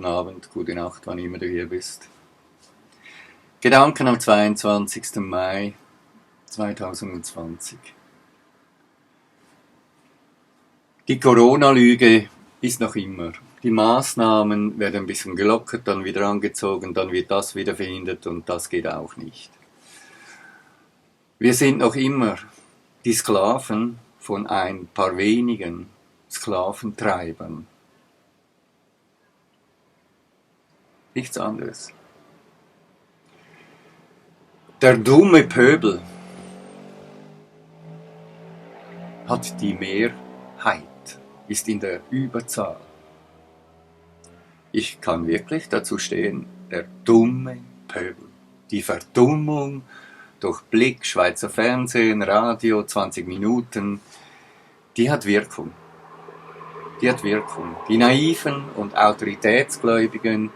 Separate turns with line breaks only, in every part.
guten Abend, gute Nacht, wann immer du hier bist. Gedanken am 22. Mai 2020. Die Corona-Lüge ist noch immer. Die Maßnahmen werden ein bisschen gelockert, dann wieder angezogen, dann wird das wieder verhindert und das geht auch nicht. Wir sind noch immer die Sklaven von ein paar wenigen Sklaventreibern. Nichts anderes. Der dumme Pöbel hat die Mehrheit, ist in der Überzahl. Ich kann wirklich dazu stehen, der dumme Pöbel. Die Verdummung durch Blick, Schweizer Fernsehen, Radio, 20 Minuten, die hat Wirkung. Die hat Wirkung. Die Naiven und Autoritätsgläubigen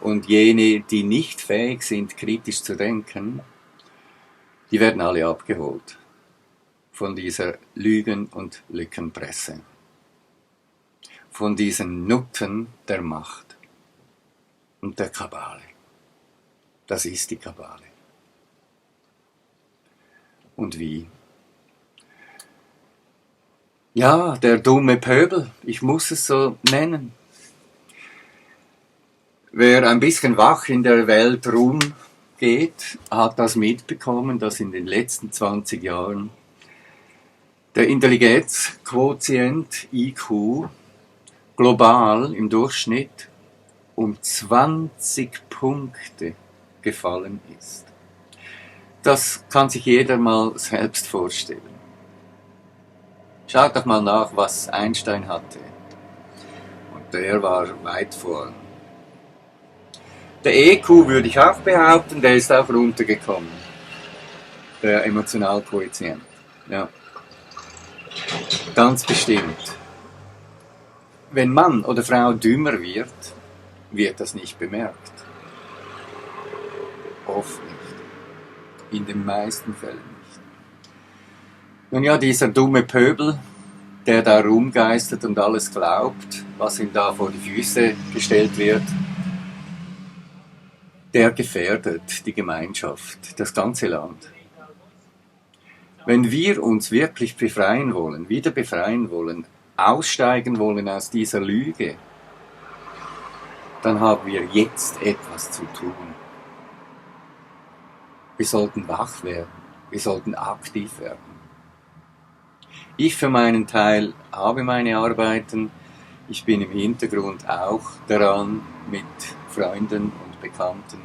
und jene, die nicht fähig sind, kritisch zu denken, die werden alle abgeholt von dieser Lügen- und Lückenpresse, von diesen Nutten der Macht und der Kabale. Das ist die Kabale. Und wie? Ja, der dumme Pöbel, ich muss es so nennen. Wer ein bisschen wach in der Welt rumgeht, hat das mitbekommen, dass in den letzten 20 Jahren der Intelligenzquotient IQ global im Durchschnitt um 20 Punkte gefallen ist. Das kann sich jeder mal selbst vorstellen. Schaut doch mal nach, was Einstein hatte. Und der war weit vorn. Der EQ würde ich auch behaupten, der ist auch runtergekommen. Der Emotionalquotient. Ja. Ganz bestimmt. Wenn Mann oder Frau dümmer wird, wird das nicht bemerkt. Oft nicht. In den meisten Fällen nicht. Nun ja, dieser dumme Pöbel, der da rumgeistert und alles glaubt, was ihm da vor die Füße gestellt wird, der gefährdet die Gemeinschaft, das ganze Land. Wenn wir uns wirklich befreien wollen, wieder befreien wollen, aussteigen wollen aus dieser Lüge, dann haben wir jetzt etwas zu tun. Wir sollten wach werden, wir sollten aktiv werden. Ich für meinen Teil habe meine Arbeiten, ich bin im Hintergrund auch daran, mit Freunden und Bekannten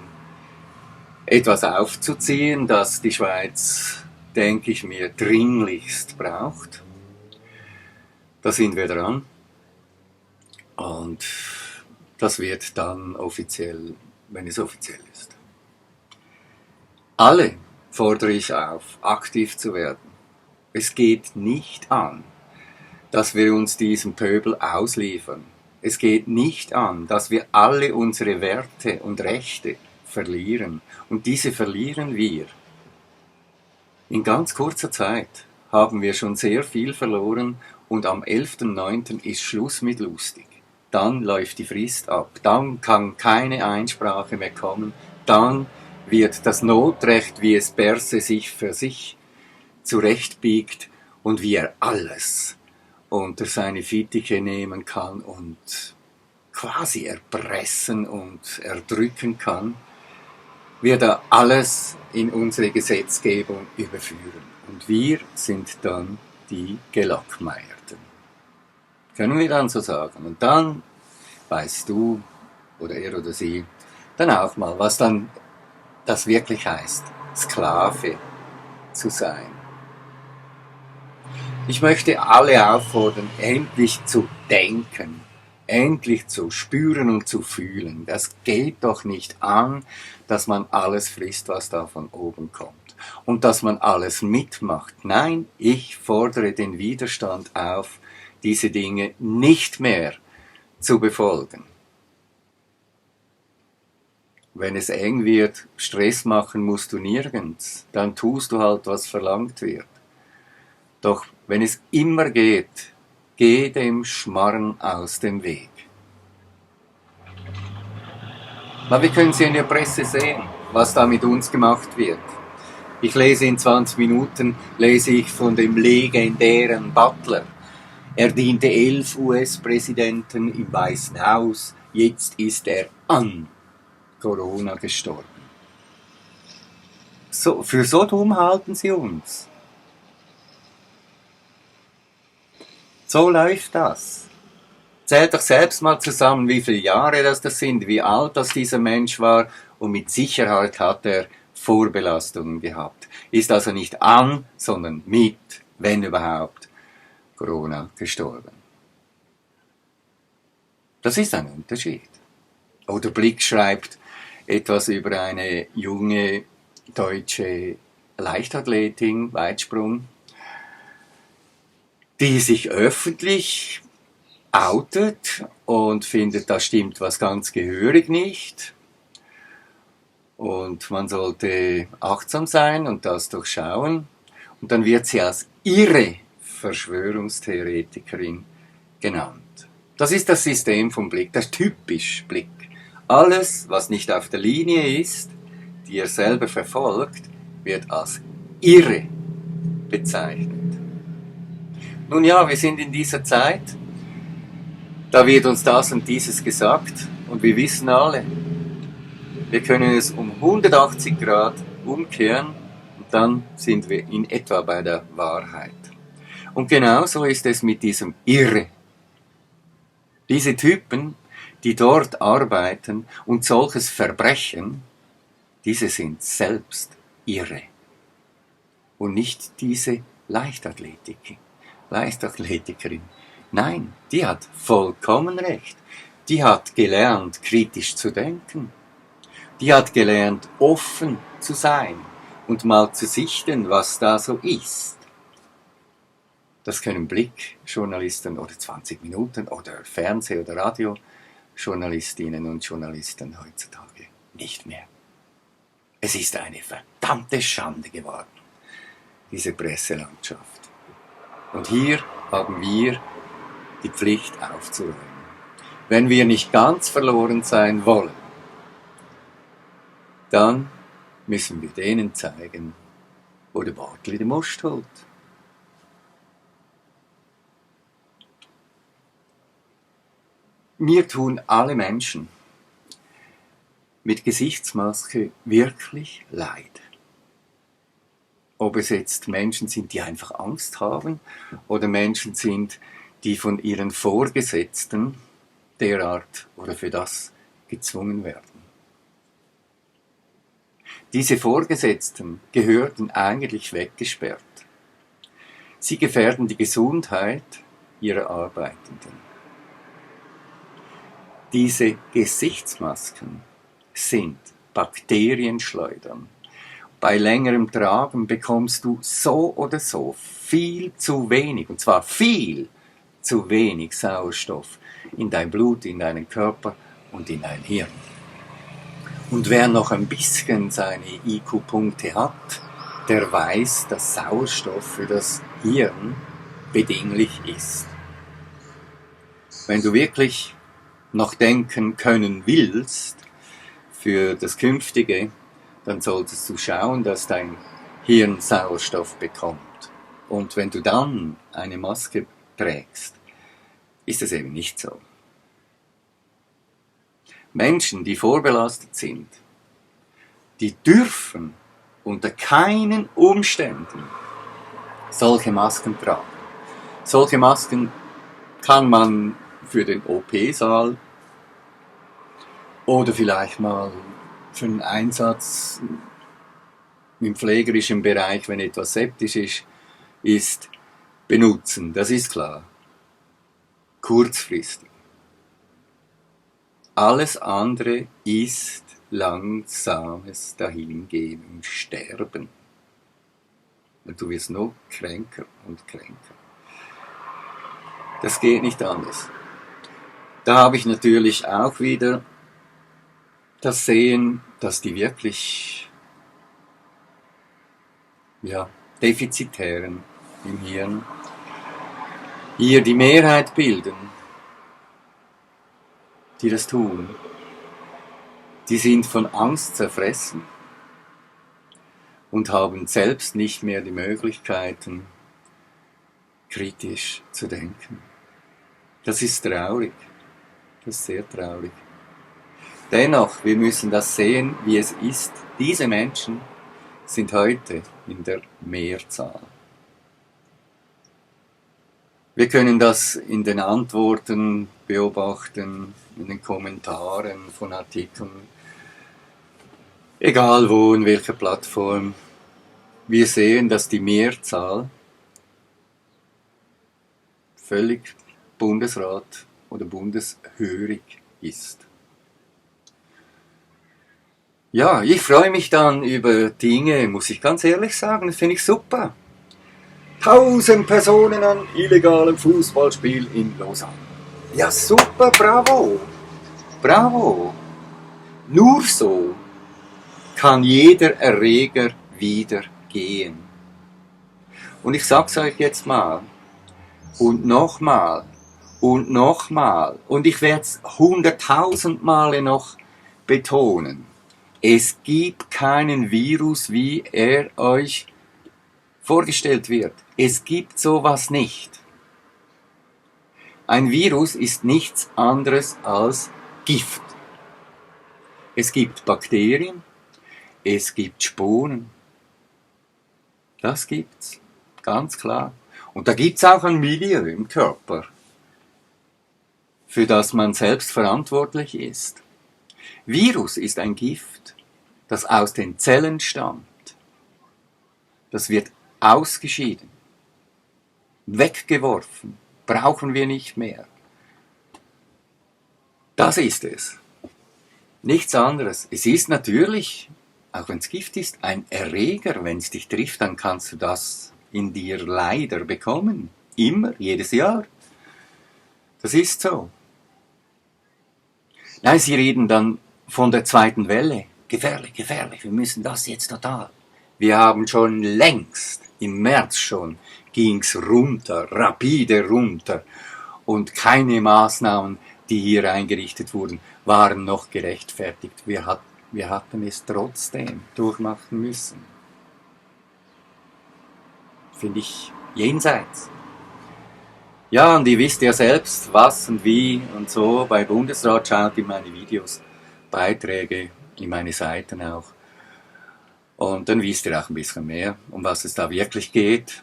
etwas aufzuziehen, das die Schweiz, denke ich mir, dringlichst braucht. Da sind wir dran und das wird dann offiziell, wenn es offiziell ist. Alle fordere ich auf, aktiv zu werden. Es geht nicht an, dass wir uns diesem Pöbel ausliefern. Es geht nicht an, dass wir alle unsere Werte und Rechte verlieren. Und diese verlieren wir. In ganz kurzer Zeit haben wir schon sehr viel verloren und am 11.09. ist Schluss mit lustig. Dann läuft die Frist ab. Dann kann keine Einsprache mehr kommen. Dann wird das Notrecht, wie es Berse sich für sich zurechtbiegt und wie er alles unter seine Fittiche nehmen kann und quasi erpressen und erdrücken kann, wird er alles in unsere Gesetzgebung überführen. Und wir sind dann die Gelackmeierten. Können wir dann so sagen. Und dann weißt du, oder er oder sie, dann auch mal, was dann das wirklich heißt, Sklave zu sein. Ich möchte alle auffordern, endlich zu denken, endlich zu spüren und zu fühlen. Das geht doch nicht an, dass man alles frisst, was da von oben kommt. Und dass man alles mitmacht. Nein, ich fordere den Widerstand auf, diese Dinge nicht mehr zu befolgen. Wenn es eng wird, Stress machen musst du nirgends, dann tust du halt, was verlangt wird. Doch wenn es immer geht, geh dem Schmarren aus dem Weg. Aber wir können es ja in der Presse sehen, was da mit uns gemacht wird. Ich lese in 20 Minuten, lese ich von dem legendären Butler. Er diente 11 US-Präsidenten im Weißen Haus. Jetzt ist er an Corona gestorben. So, für so dumm halten sie uns. So läuft das. Zählt doch selbst mal zusammen, wie viele Jahre das sind, wie alt das dieser Mensch war, und mit Sicherheit hat er Vorbelastungen gehabt. Ist also nicht an, sondern mit, wenn überhaupt, Corona gestorben. Das ist ein Unterschied. Oder Blick schreibt etwas über eine junge deutsche Leichtathletin, Weitsprung, die sich öffentlich outet und findet, da stimmt was ganz gehörig nicht. Und man sollte achtsam sein und das durchschauen. Und dann wird sie als irre Verschwörungstheoretikerin genannt. Das ist das System vom Blick, das ist typisch Blick. Alles, was nicht auf der Linie ist, die er selber verfolgt, wird als irre bezeichnet. Nun ja, wir sind in dieser Zeit, da wird uns das und dieses gesagt und wir wissen alle, wir können es um 180 Grad umkehren und dann sind wir in etwa bei der Wahrheit. Und genauso ist es mit diesem Irre. Diese Typen, die dort arbeiten und solches verbrechen, diese sind selbst irre. Und nicht diese Leichtathletikerin. Nein, die hat vollkommen recht. Die hat gelernt, kritisch zu denken. Die hat gelernt, offen zu sein und mal zu sichten, was da so ist. Das können Blickjournalisten oder 20 Minuten oder Fernseh- oder Radiojournalistinnen und Journalisten heutzutage nicht mehr. Es ist eine verdammte Schande geworden, diese Presselandschaft. Und hier haben wir die Pflicht aufzuräumen. Wenn wir nicht ganz verloren sein wollen, dann müssen wir denen zeigen, wo der Bartli den Most holt. Mir tun alle Menschen mit Gesichtsmaske wirklich leid. Ob es jetzt Menschen sind, die einfach Angst haben, oder Menschen sind, die von ihren Vorgesetzten derart oder für das gezwungen werden. Diese Vorgesetzten gehörten eigentlich weggesperrt. Sie gefährden die Gesundheit ihrer Arbeitenden. Diese Gesichtsmasken sind Bakterienschleudern. Bei längerem Tragen bekommst du so oder so viel zu wenig, und zwar viel zu wenig Sauerstoff in dein Blut, in deinen Körper und in dein Hirn. Und wer noch ein bisschen seine IQ-Punkte hat, der weiß, dass Sauerstoff für das Hirn bedinglich ist. Wenn du wirklich noch denken können willst für das Künftige, dann solltest du schauen, dass dein Hirn Sauerstoff bekommt. Und wenn du dann eine Maske trägst, ist es eben nicht so. Menschen, die vorbelastet sind, die dürfen unter keinen Umständen solche Masken tragen. Solche Masken kann man für den OP-Saal oder vielleicht mal für einen Einsatz im pflegerischen Bereich, wenn etwas septisch ist, benutzen. Das ist klar. Kurzfristig. Alles andere ist langsames Dahingehen und Sterben. Und du wirst noch kränker und kränker. Das geht nicht anders. Da habe ich natürlich auch wieder das Sehen, dass die wirklich Defizitären im Hirn hier die Mehrheit bilden, die das tun. Die sind von Angst zerfressen und haben selbst nicht mehr die Möglichkeiten, kritisch zu denken. Das ist traurig. Das ist sehr traurig. Dennoch, wir müssen das sehen, wie es ist. Diese Menschen sind heute in der Mehrzahl. Wir können das in den Antworten beobachten, in den Kommentaren von Artikeln, egal wo, in welcher Plattform. Wir sehen, dass die Mehrzahl völlig Bundesrat oder bundeshörig ist. Ja, ich freue mich dann über Dinge, muss ich ganz ehrlich sagen, das finde ich super. 1000 Personen an illegalem Fußballspiel in Lausanne. Ja, super, bravo. Bravo. Nur so kann jeder Erreger wieder gehen. Und ich sag's euch jetzt mal. Und nochmal. Und nochmal. Und ich werde es 100.000 Male noch betonen. Es gibt keinen Virus, wie er euch vorgestellt wird. Es gibt sowas nicht. Ein Virus ist nichts anderes als Gift. Es gibt Bakterien, es gibt Sporen. Das gibt's, ganz klar. Und da gibt's auch ein Milieu im Körper, für das man selbst verantwortlich ist. Virus ist ein Gift, das aus den Zellen stammt. Das wird ausgeschieden, weggeworfen, brauchen wir nicht mehr. Das ist es. Nichts anderes. Es ist natürlich, auch wenn es Gift ist, ein Erreger. Wenn es dich trifft, dann kannst du das in dir leider bekommen. Immer, jedes Jahr. Das ist so. Nein, sie reden dann von der zweiten Welle. Gefährlich, gefährlich, wir müssen das jetzt total. Wir haben schon längst, im März schon, ging's runter, rapide runter. Und keine Maßnahmen, die hier eingerichtet wurden, waren noch gerechtfertigt. Wir hatten es trotzdem durchmachen müssen. Finde ich jenseits. Ja, und ihr wisst ja selbst, was und wie und so. Bei Bundesrat schaut in meine Videos, Beiträge, in meine Seiten auch. Und dann wisst ihr auch ein bisschen mehr, um was es da wirklich geht.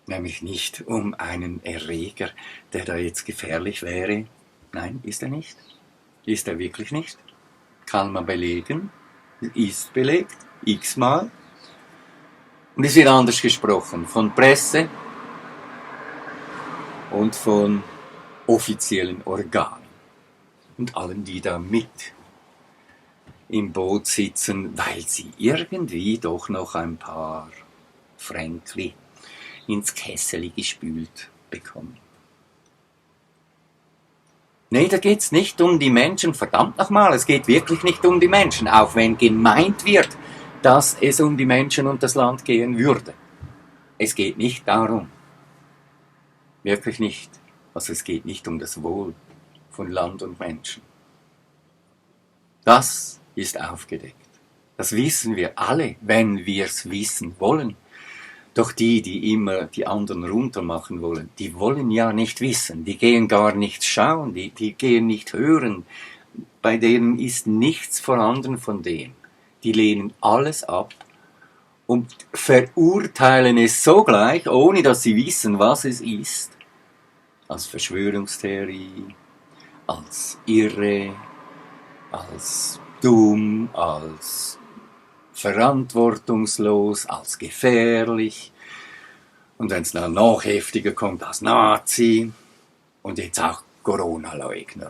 Nämlich nicht um einen Erreger, der da jetzt gefährlich wäre. Nein, ist er nicht. Ist er wirklich nicht. Kann man belegen. Ist belegt. X-mal. Und es wird anders gesprochen. Von Presse und von offiziellen Organen. Und allen, die da mit im Boot sitzen, weil sie irgendwie doch noch ein paar Fränkli ins Kesseli gespült bekommen. Nee, da geht's nicht um die Menschen, verdammt nochmal, es geht wirklich nicht um die Menschen, auch wenn gemeint wird, dass es um die Menschen und das Land gehen würde. Es geht nicht darum. Wirklich nicht. Also es geht nicht um das Wohl von Land und Menschen. Das ist aufgedeckt. Das wissen wir alle, wenn wir es wissen wollen. Doch die immer die anderen runtermachen wollen, die wollen ja nicht wissen, die gehen gar nicht schauen, die gehen nicht hören. Bei denen ist nichts vorhanden von dem. Die lehnen alles ab und verurteilen es sogleich, ohne dass sie wissen, was es ist, als Verschwörungstheorie, als irre, als dumm, als verantwortungslos, als gefährlich. Und wenn es dann noch heftiger kommt, als Nazi und jetzt auch Corona-Leugner.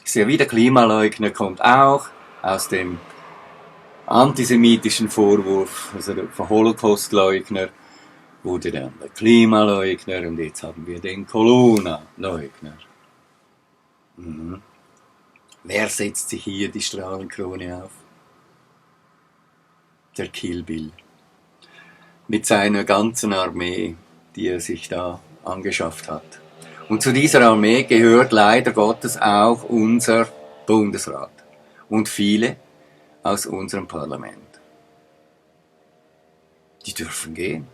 Ich sehe wieder, Klimaleugner kommt auch aus dem antisemitischen Vorwurf, also der Holocaust-Leugner wurde dann der Klimaleugner und jetzt haben wir den Corona-Leugner. Mhm. Wer setzt sich hier die Strahlenkrone auf? Der Kill Bill. Mit seiner ganzen Armee, die er sich da angeschafft hat. Und zu dieser Armee gehört leider Gottes auch unser Bundesrat und viele aus unserem Parlament. Die dürfen gehen.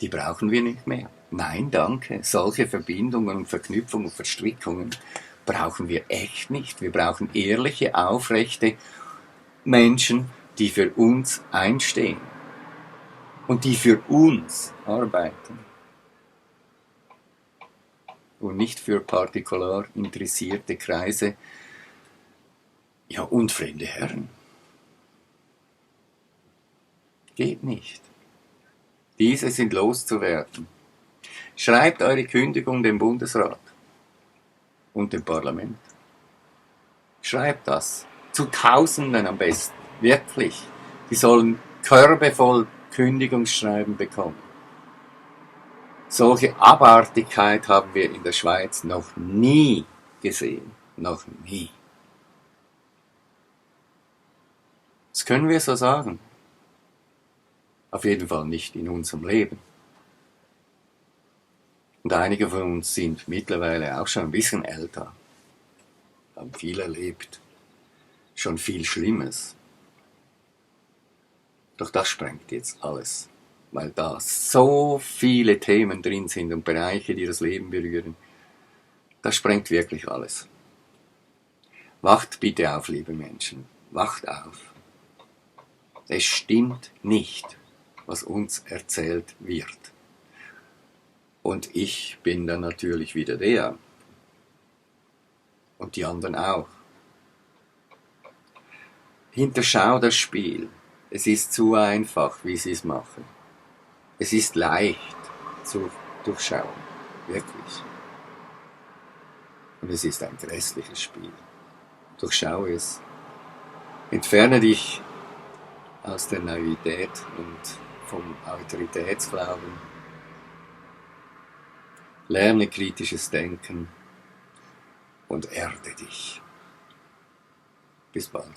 Die brauchen wir nicht mehr. Nein, danke. Solche Verbindungen und Verknüpfungen und Verstrickungen brauchen wir echt nicht. Wir brauchen ehrliche, aufrechte Menschen, die für uns einstehen und die für uns arbeiten und nicht für partikular interessierte Kreise, ja, und fremde Herren. Geht nicht. Diese sind loszuwerden. Schreibt eure Kündigung dem Bundesrat und dem Parlament. Schreibt das. Zu Tausenden am besten. Wirklich. Die sollen Körbe voll Kündigungsschreiben bekommen. Solche Abartigkeit haben wir in der Schweiz noch nie gesehen. Noch nie. Das können wir so sagen. Auf jeden Fall nicht in unserem Leben. Und einige von uns sind mittlerweile auch schon ein bisschen älter, haben viel erlebt, schon viel Schlimmes. Doch das sprengt jetzt alles, weil da so viele Themen drin sind und Bereiche, die das Leben berühren. Das sprengt wirklich alles. Wacht bitte auf, liebe Menschen, wacht auf. Es stimmt nicht, was uns erzählt wird. Und ich bin dann natürlich wieder der. Und die anderen auch. Hinterschau das Spiel. Es ist zu einfach, wie sie es machen. Es ist leicht zu durchschauen. Wirklich. Und es ist ein grässliches Spiel. Durchschaue es. Entferne dich aus der Naivität und vom Autoritätsglauben. Lerne kritisches Denken und erde dich. Bis bald.